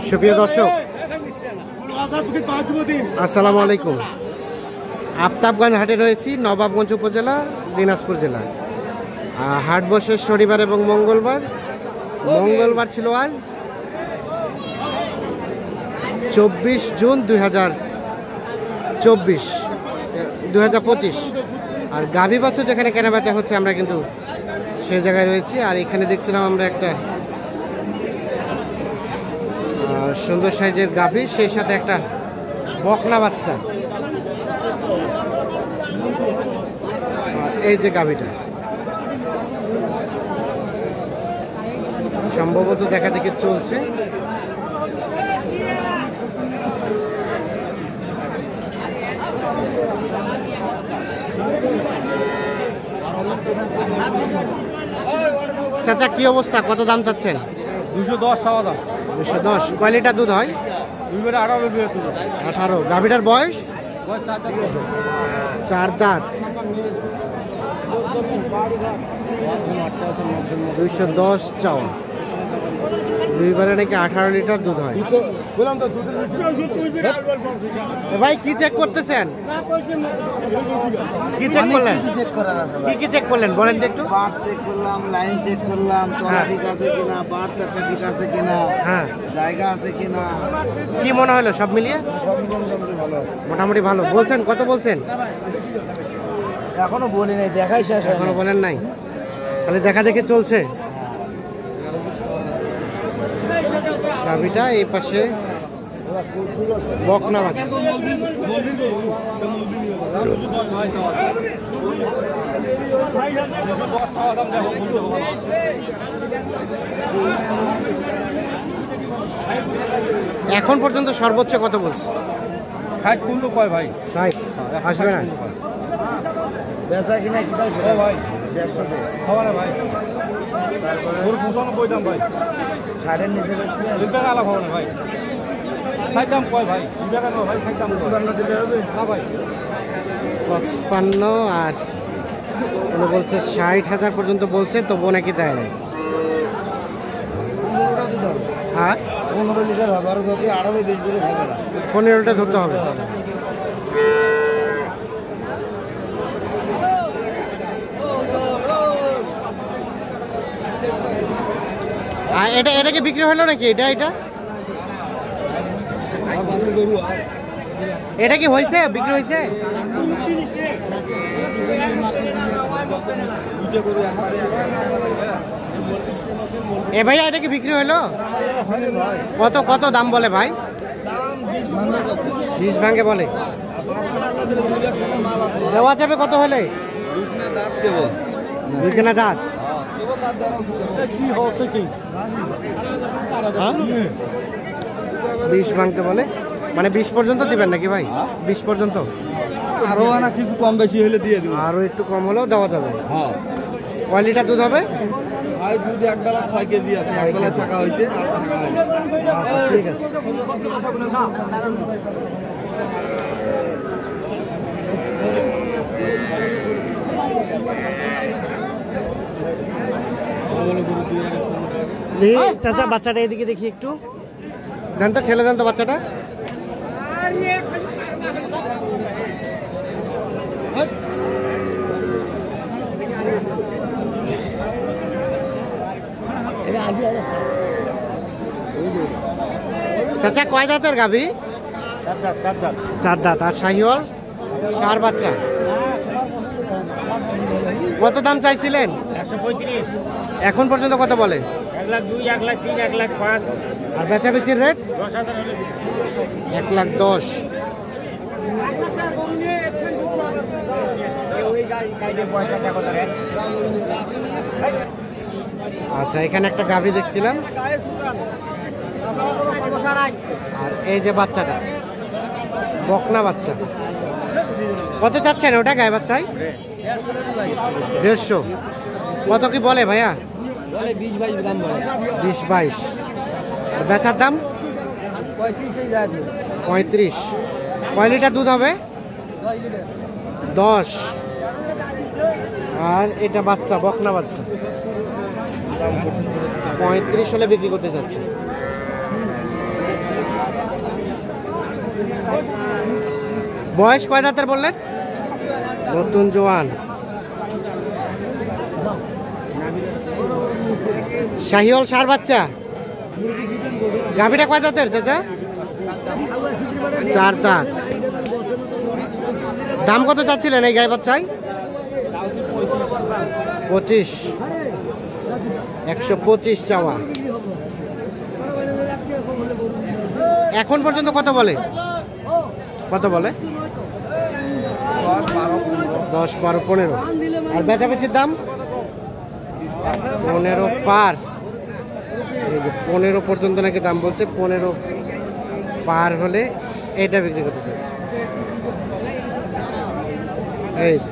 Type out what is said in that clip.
সুপ্রিয় দর্শক, আসসালামু আলাইকুম। আফতাবগঞ্জ হাটে রয়েছি, নবাবগঞ্জ উপজেলা, দিনাজপুর জেলা। হাট বসে শনিবার এবং মঙ্গলবার। মঙ্গলবার ছিল আজ 24 জুন 2025। আর গাভী বাছুর যেখানে কেনাবেচা হচ্ছে আমরা কিন্তু সে জায়গায় রয়েছি। আর এখানে দেখছিলাম আমরা একটা সুন্দর সাইজের গাভী, সেই সাথে একটা বকনা বাচ্চা। এই যে গাভীটা সম্ভবত দেখা দেখি চলছে। চাচা কি অবস্থা, কত দাম চাচ্ছেন? 210 চাওয়া দাম। 210। কয় লিটার দুধ হয়? 18। গাভীটার বয়স 4 দাঁত। 210 চাওয়া। দুইবারে নাকি 18 লিটার দুধ হয়। ভাই কি চেক করতেছেন? কি চেক করলেন? কি চেক করলেন বলেন তো একটু। বার চেক করলাম, লাইন চেক করলাম, তলা ঠিক আছে কিনা, বার চাপটা ঠিক আছে কিনা, হ্যাঁ জায়গা আছে কিনা। কি মনে হলো সব মিলিয়ে? সব মোটামুটি ভালো আছে। মোটামুটি ভালো। বলছেন কত বলছেন? এখনো বলি নাই, দেখাই শেষ হয় এখনো বলেন নাই, তাহলে দেখা দেখে চলছে গাভীটা। এই পাশে বকনা বাচ্চা। এখন পর্যন্ত সর্বোচ্চ কত বলছে? 60 কুইন্টাল কয় ভাই? 60 আসবে না। বেচা কিনা কি দাম সেটা ভাই 150 টাকা খাওয়া না ভাই। তারপরে ওর 95 দাম ভাই। 60 এর নিচে বেচবে 2 টাকা আলা খাওয়া না ভাই। 60 দাম কয় ভাই? 2 টাকা না ভাই, 60 দাম কয়? 55 দিলে হবে না ভাই। 55 আর উনি বলছে 60,000 পর্যন্ত বলছে, তবুও নাকি দেয় নাই। 15টা দিতে হবে। হ্যাঁ 15 লিটার হবে, আর যদি আরো বেশি বলে হবে না। 15টা ধরতে হবে। আর এটা কি বিক্রি হলো নাকি? এটা কি হয়েছে, বিক্রি হয়েছে? এ ভাইয়া এটা কি বিক্রি হলো? কত দাম বলে ভাই? 20 ভাঙে বলে। দেওয়া যাবে কত হলে? 2 কেনা দাঁত। কি হচ্ছে কি? 20 ভাঙতে বলে, মানে 20 পর্যন্ত দিবেন নাকি ভাই? 20 পর্যন্ত আরো না কিছু কম বেশি হলে দিয়ে দেব। আরো একটু কম হলেও দেওয়া যাবে। হ্যাঁ কয় লিটার দুধ হবে? ভাই দুধ এক বেলা 6 কেজি আছে, এক বেলা থাকা হয়েছে আর থাকা হয়নি। ঠিক আছে। চাচা বাচ্চাটা এদিকে দেখি একটু দেন তো, ঠেলে দেন তো বাচ্চাটা। চাচা কয় দাঁতের গাভী? 4 দাঁত। আর শাহিওয়াল সার বাচ্চা। কত দাম চাইছিলেন? 135। এখন পর্যন্ত কত বলে? 1,02, 1,03, 1,05। আর বেচাবেচির রেট? 10,000 হলে দিন। 1,10,000। আচ্ছা, এখানে একটা গাভী দেখছিলাম। আর এই যে বাচ্চাটা বকনা বাচ্চা, কত চাচ্ছেন ওটা গায়ে বাচ্চায়? 150। কত কি বলে ভাইয়া? 20-22। আর বেচার দাম 35। কয় লিটার দুধ হবে? 10। আর এটা বাচ্চা, বকনা বাচ্চা। 35 হলে বিক্রি করতে চাচ্ছে। বয়স কয় দাঁতের বললেন? নতুন জোয়ান। শাহিওয়াল সার বাচ্চা। গাভীটা কয় দাঁতের চাচা? 4 দাঁত। দাম কত চাচ্ছিলেন এই গাই বাচ্চায়? 25। 125 চাওয়া। এখন পর্যন্ত কত বলে? কত বলে? 10, 12, 15। আর বেচাবেচির দাম 15 পার। এই যে 15 পর্যন্ত নাকি দাম বলছে। 15 পার হলে এটা বিক্রি করতে চাইছে। এই যে